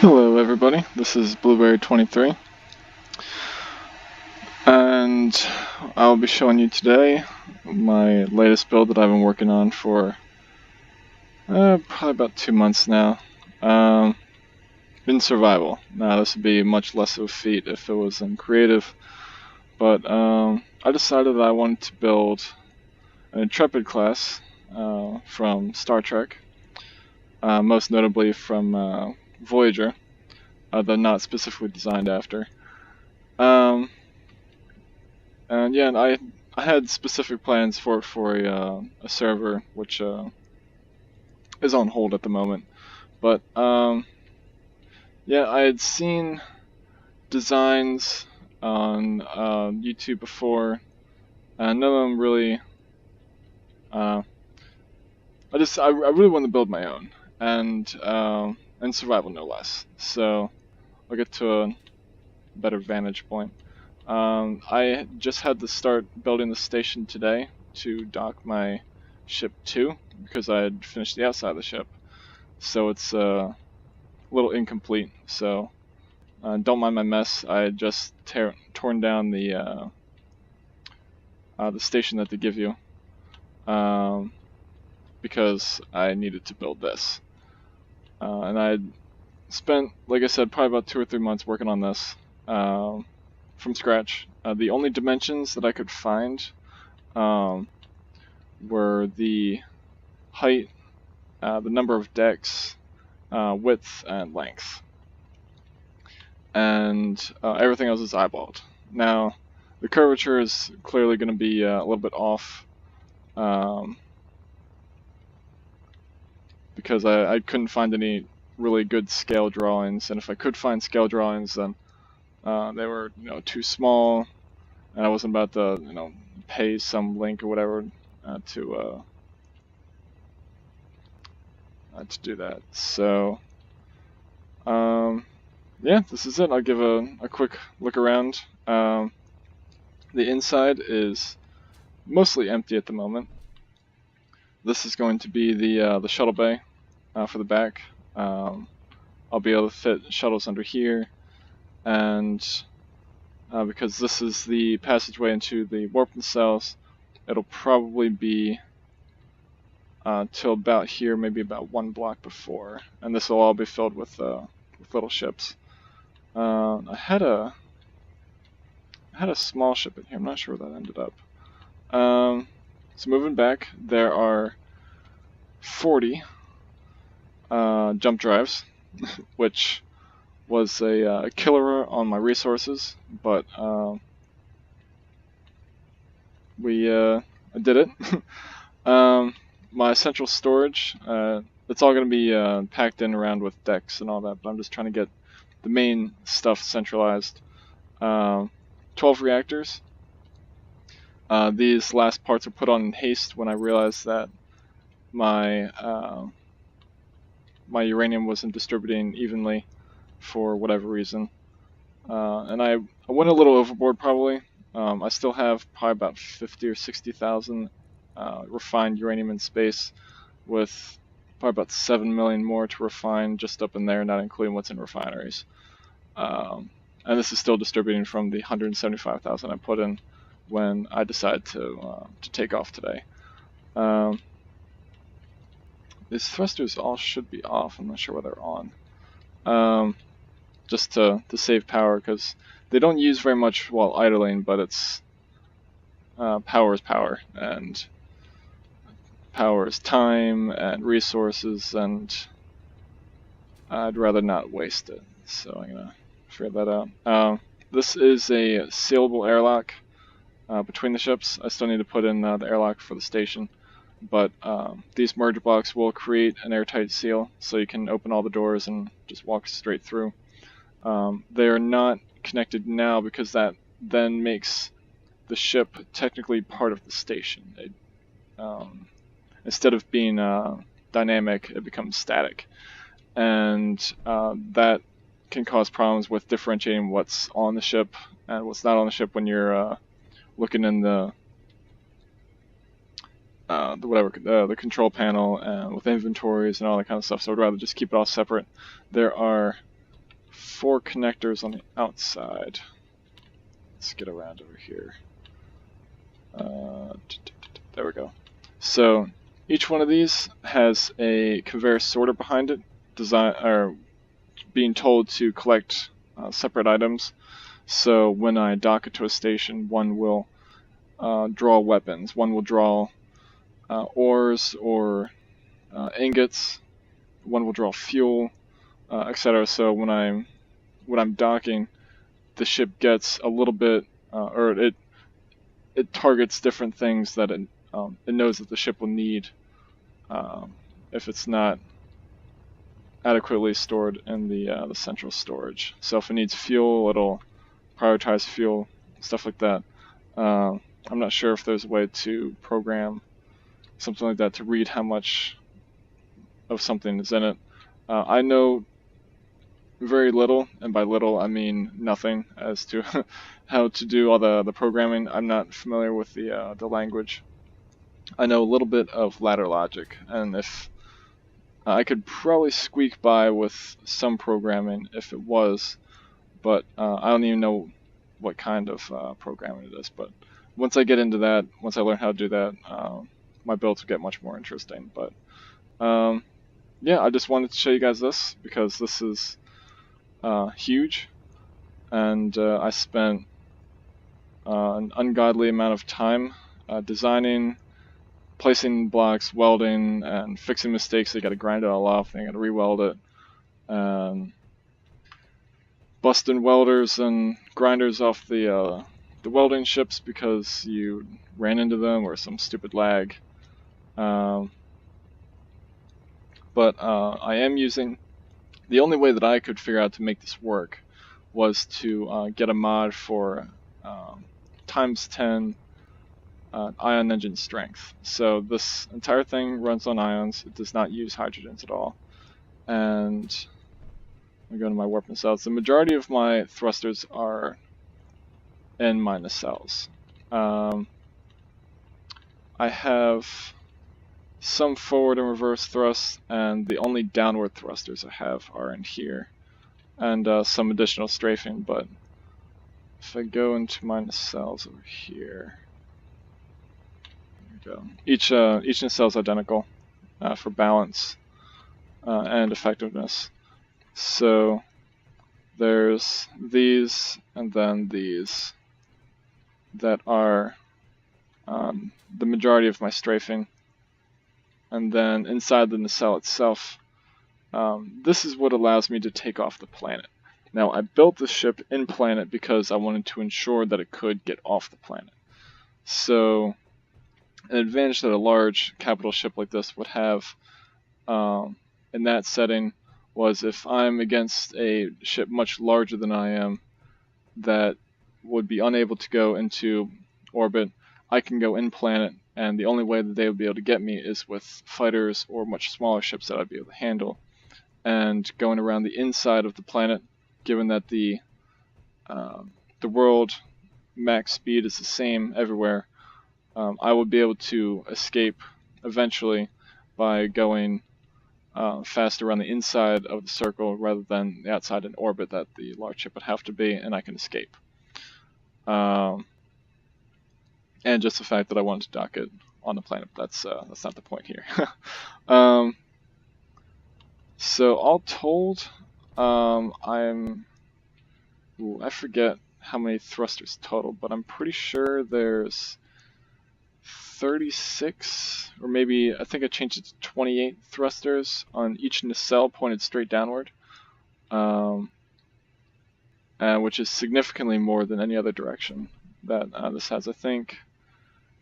Hello everybody, this is Blueberry23 and I'll be showing you today my latest build that I've been working on for probably about 2 months now. In survival. Now this would be much less of a feat if it was in creative, but I decided that I wanted to build an Intrepid class from Star Trek, most notably from Voyager, though not specifically designed after. And yeah, and I had specific plans for a server which is on hold at the moment. But yeah, I had seen designs on YouTube before, and none of them really. I really want to build my own, and survival no less. So I'll get to a better vantage point. I just had to start building the station today to dock my ship 2 because I had finished the outside of the ship. So it's a little incomplete. So don't mind my mess. I had just torn down the station that they give you because I needed to build this. And I had spent, like I said, probably about 2 or 3 months working on this. From scratch. The only dimensions that I could find were the height, the number of decks, width, and length. And everything else is eyeballed. Now, the curvature is clearly going to be a little bit off because I couldn't find any really good scale drawings, and if I could find scale drawings, then they were, too small, and I wasn't about to, pay some link or whatever to do that. So, yeah, this is it. I'll give a quick look around. The inside is mostly empty at the moment. This is going to be the shuttle bay for the back. I'll be able to fit shuttles under here, and because this is the passageway into the warp cells, it'll probably be till about here, maybe about 1 block before, and this will all be filled with little ships. I had a small ship in here. I'm not sure where that ended up. So moving back, there are 40 jump drives, which was a killer on my resources, but I did it. My central storage, it's all going to be packed in around with decks and all that, but I'm just trying to get the main stuff centralized. 12 reactors. These last parts were put on in haste when I realized that my my uranium wasn't distributing evenly for whatever reason. And I went a little overboard probably. I still have probably about 50 or 60,000 refined uranium in space, with probably about 7 million more to refine just up in there, not including what's in refineries. And this is still distributing from the 175,000 I put in when I decided to take off today. These thrusters all should be off. I'm not sure where they're on. Just to save power, because they don't use very much while idling, but it's power is power, and power is time and resources, and I'd rather not waste it. So I'm gonna figure that out. This is a sealable airlock between the ships. I still need to put in the airlock for the station, but these merge blocks will create an airtight seal, so you can open all the doors and just walk straight through. They are not connected now because that then makes the ship technically part of the station. Instead of being dynamic, it becomes static, and that can cause problems with differentiating what's on the ship and what's not on the ship when you're looking in the control panel and with inventories and all that kind of stuff. So I'd rather just keep it all separate. There are 4 connectors on the outside. Let's get around over here. There we go. So each one of these has a conveyor sorter behind it, being told to collect separate items. So when I dock it to a station, one will draw weapons, one will draw ores or ingots, one will draw fuel, etc. So when I'm docking, the ship gets a little bit, or it targets different things that it knows that the ship will need if it's not adequately stored in the central storage. So if it needs fuel, it'll prioritize fuel, stuff like that. I'm not sure if there's a way to program something like that to read how much of something is in it. I know very little, and by little I mean nothing, as to how to do all the programming. I'm not familiar with the language. I know a little bit of ladder logic, and if I could probably squeak by with some programming if it was, but I don't even know what kind of programming it is. But once I get into that, once I learn how to do that, my builds will get much more interesting. But yeah, I just wanted to show you guys this because this is huge, and I spent an ungodly amount of time designing, placing blocks, welding, and fixing mistakes. They got to grind it all off, they got to re-weld it, and busting welders and grinders off the welding ships because you ran into them or some stupid lag. But I am using, the only way that I could figure out to make this work was to get a mod for times 10 ion engine strength. So this entire thing runs on ions. It does not use hydrogens at all. And I'm going to my warp nacelles. The majority of my thrusters are in my nacelles. I have some forward and reverse thrusts, and the only downward thrusters I have are in here, and some additional strafing. But if I go into my nacelles over here, there we go. Each nacelle is identical for balance and effectiveness. So there's these, and then these that are the majority of my strafing. And then inside the nacelle itself, this is what allows me to take off the planet. Now, I built this ship in planet because I wanted to ensure that it could get off the planet. So an advantage that a large capital ship like this would have in that setting was if I'm against a ship much larger than I am that would be unable to go into orbit, I can go in planet, and the only way that they would be able to get me is with fighters or much smaller ships that I'd be able to handle. And going around the inside of the planet, given that the world max speed is the same everywhere, I would be able to escape eventually by going faster around the inside of the circle rather than the outside in orbit that the large ship would have to be, and I can escape. And just the fact that I wanted to dock it on the planet, that's not the point here. So all told, I forget how many thrusters total, but I'm pretty sure there's 36, or maybe I think I changed it to 28 thrusters on each nacelle pointed straight downward, which is significantly more than any other direction that this has. I think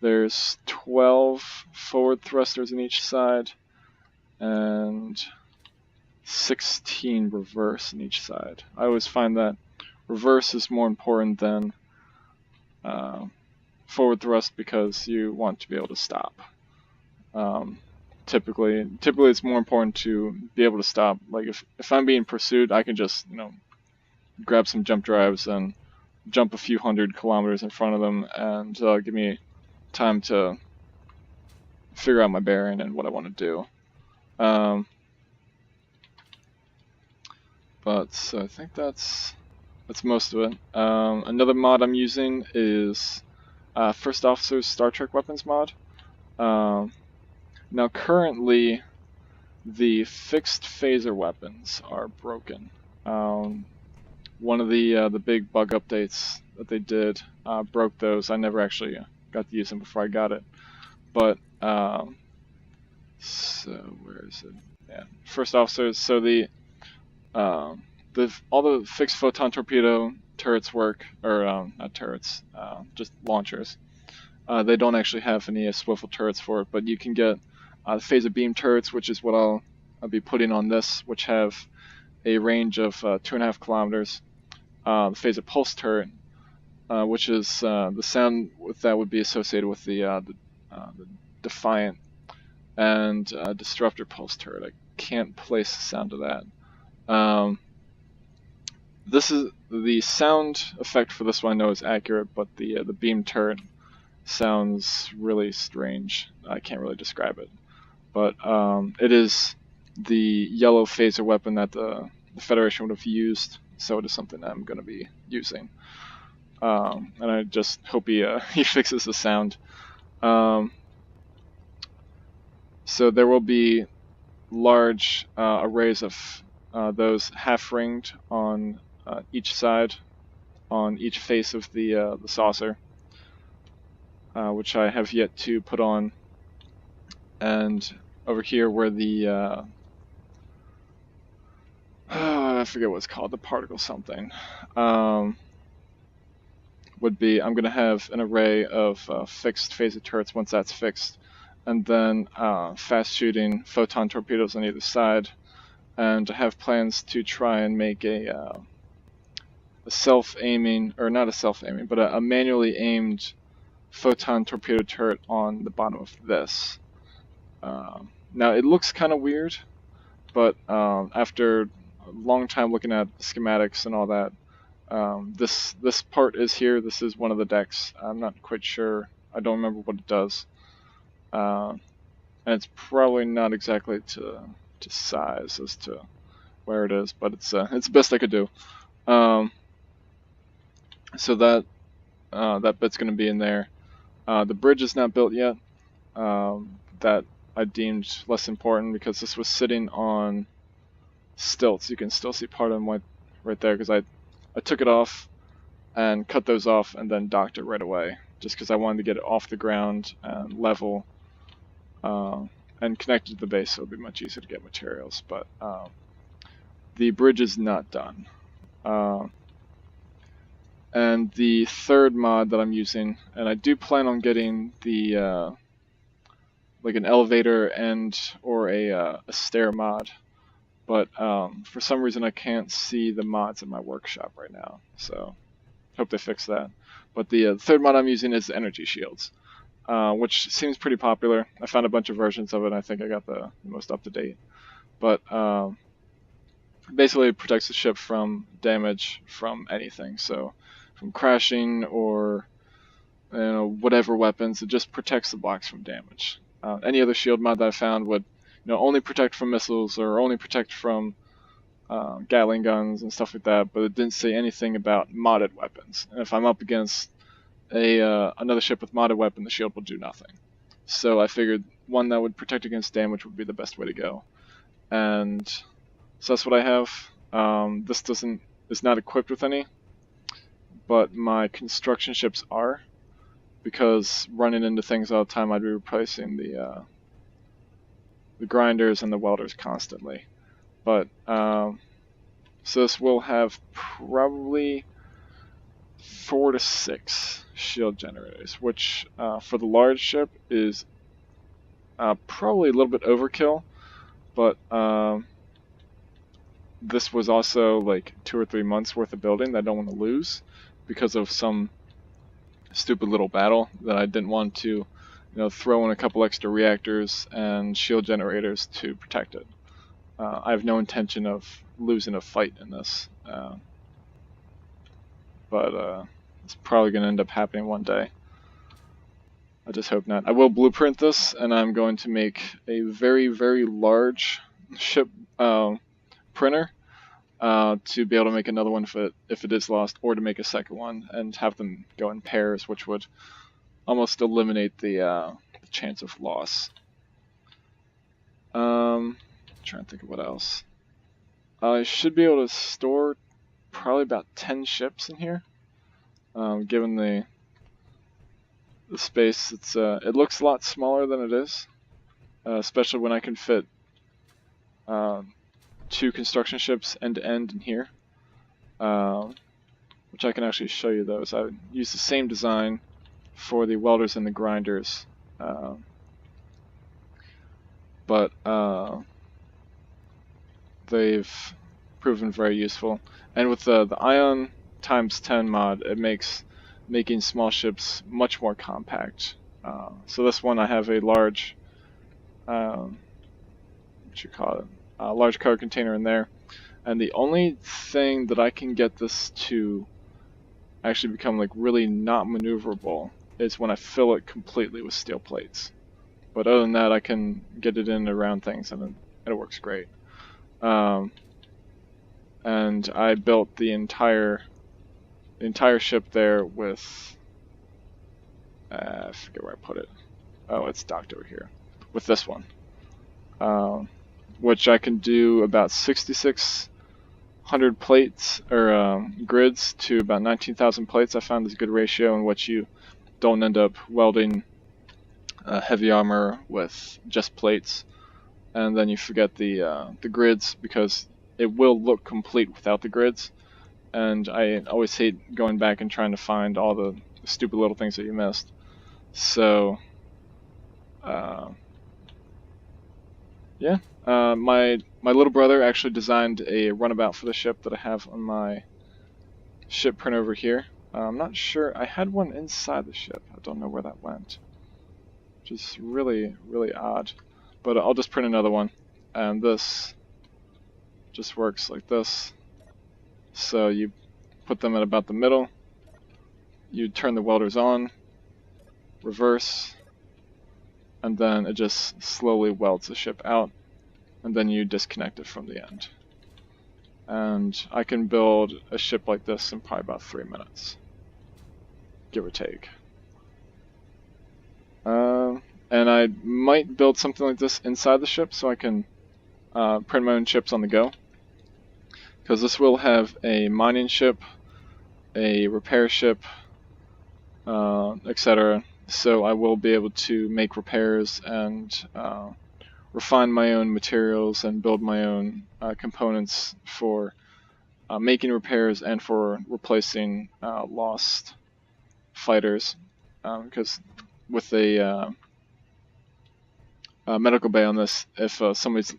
there's 12 forward thrusters in each side and 16 reverse in each side. I always find that reverse is more important than forward thrust because you want to be able to stop. Typically it's more important to be able to stop. Like if I'm being pursued, I can just grab some jump drives and jump a few hundred kilometers in front of them, and give me time to figure out my bearing and what I want to do. But so I think that's most of it. Another mod I'm using is First Officer's Star Trek Weapons mod. Now currently, the fixed phaser weapons are broken. One of the big bug updates that they did broke those. I never actually got to use them before I got it. But so where is it? Yeah, First Officers. So all the fixed photon torpedo turrets work, or not turrets, just launchers. They don't actually have any swivel turrets for it, but you can get the phaser beam turrets, which is what I'll be putting on this, which have a range of 2.5 kilometers. The phaser pulse turret, which is the sound with that would be associated with the Defiant and Disruptor pulse turret. I can't place the sound of that. This is the sound effect for this one. I know is accurate, but the beam turret sounds really strange. I can't really describe it, but it is the yellow phaser weapon that the Federation would have used, so it is something I'm going to be using. And I just hope he he fixes the sound. So there will be large arrays of those half-ringed on each side, on each face of the saucer, which I have yet to put on. And over here where the I forget what it's called, the particle something, would be, I'm going to have an array of fixed phaser turrets once that's fixed, and then fast shooting photon torpedoes on either side, and I have plans to try and make a self-aiming, or not a self-aiming, but a manually aimed photon torpedo turret on the bottom of this. Now it looks kind of weird, but after a long time looking at schematics and all that, this part is here. This is one of the decks. I'm not quite sure. I don't remember what it does, and it's probably not exactly to size as to where it is, but it's the best I could do. So that bit's going to be in there. The bridge is not built yet. That I deemed less important because this was sitting on stilts. You can still see part of them right there because I took it off and cut those off and then docked it right away, just because I wanted to get it off the ground and level and connected to the base, so it would be much easier to get materials. But the bridge is not done. And the third mod that I'm using, and I do plan on getting the like an elevator and or a stair mod, but for some reason I can't see the mods in my workshop right now, so hope they fix that. But the third mod I'm using is energy shields, which seems pretty popular. I found a bunch of versions of it, and I think I got the most up-to-date. But basically it protects the ship from damage from anything, so from crashing or whatever weapons. It just protects the box from damage. Any other shield mod that I found would only protect from missiles or only protect from Gatling guns and stuff like that, but it didn't say anything about modded weapons. And if I'm up against another ship with modded weapon, the shield will do nothing. So I figured one that would protect against damage would be the best way to go. And so that's what I have. This is not equipped with any, but my construction ships are, because running into things all the time, I'd be replacing the grinders and the welders constantly. But so this will have probably 4 to 6 shield generators, which for the large ship is probably a little bit overkill, but this was also like 2 or 3 months worth of building that I don't want to lose because of some stupid little battle that I didn't want to throw in a couple extra reactors and shield generators to protect it. I have no intention of losing a fight in this, but it's probably going to end up happening one day. I just hope not. I will blueprint this, and I'm going to make a very, very large ship printer to be able to make another one if it is lost, or to make a second one and have them go in pairs, which would almost eliminate the chance of loss. Trying to think of what else. I should be able to store probably about 10 ships in here, given the space. It looks a lot smaller than it is, especially when I can fit 2 construction ships end to end in here, which I can actually show you those. I use the same design for the welders and the grinders, but they've proven very useful. And with the Ion ×10 mod, it makes making small ships much more compact. So this one I have a large, what you call it, a large cargo container in there, and the only thing that I can get this to actually become like really not maneuverable is when I fill it completely with steel plates. But other than that, I can get it in and around things, and it works great. And I built the entire ship there with, I forget where I put it. Oh, it's docked over here with this one, which I can do about 6,600 plates or grids to about 19,000 plates. I found is a good ratio in which you don't end up welding heavy armor with just plates, and then you forget the grids, because it will look complete without the grids, and I always hate going back and trying to find all the stupid little things that you missed. So yeah, my little brother actually designed a runabout for the ship that I have on my ship print over here. I'm not sure, I had one inside the ship, I don't know where that went, which is really, really odd. But I'll just print another one, and this just works like this. So you put them at about the middle, you turn the welders on, reverse, and then it just slowly welds the ship out, and then you disconnect it from the end. And I can build a ship like this in probably about 3 minutes, give or take. And I might build something like this inside the ship so I can print my own ships on the go, because this will have a mining ship, a repair ship, etc. So I will be able to make repairs and refine my own materials and build my own components for making repairs and for replacing lost fighters, because with a medical bay on this, if somebody's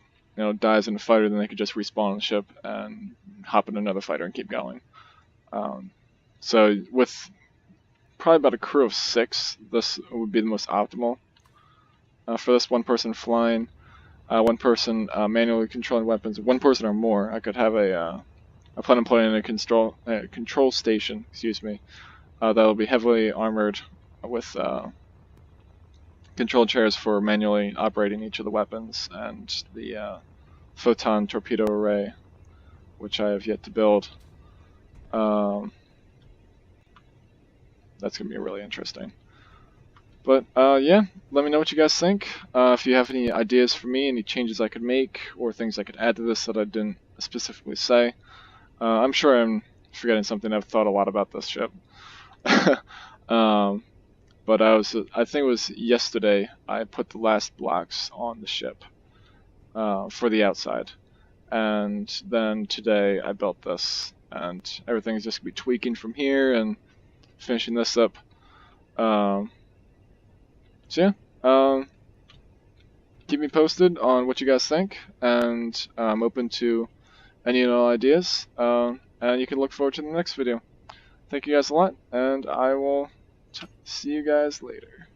dies in a fighter, then they could just respawn on the ship and hop in another fighter and keep going. So with probably about a crew of 6, this would be the most optimal. For this, 1 person flying, 1 person manually controlling weapons, 1 person or more. I could have I plan on putting in a control station, excuse me, that will be heavily armored with control chairs for manually operating each of the weapons, and the photon torpedo array, which I have yet to build. That's going to be really interesting. But yeah, let me know what you guys think. If you have any ideas for me, any changes I could make, or things I could add to this that I didn't specifically say. I'm sure I'm forgetting something. I've thought a lot about this ship. But I think it was yesterday I put the last blocks on the ship for the outside, and then today I built this, and everything's just gonna be tweaking from here and finishing this up. So yeah, keep me posted on what you guys think, and I'm open to any and all ideas, and you can look forward to the next video. Thank you guys a lot, and I will see you guys later.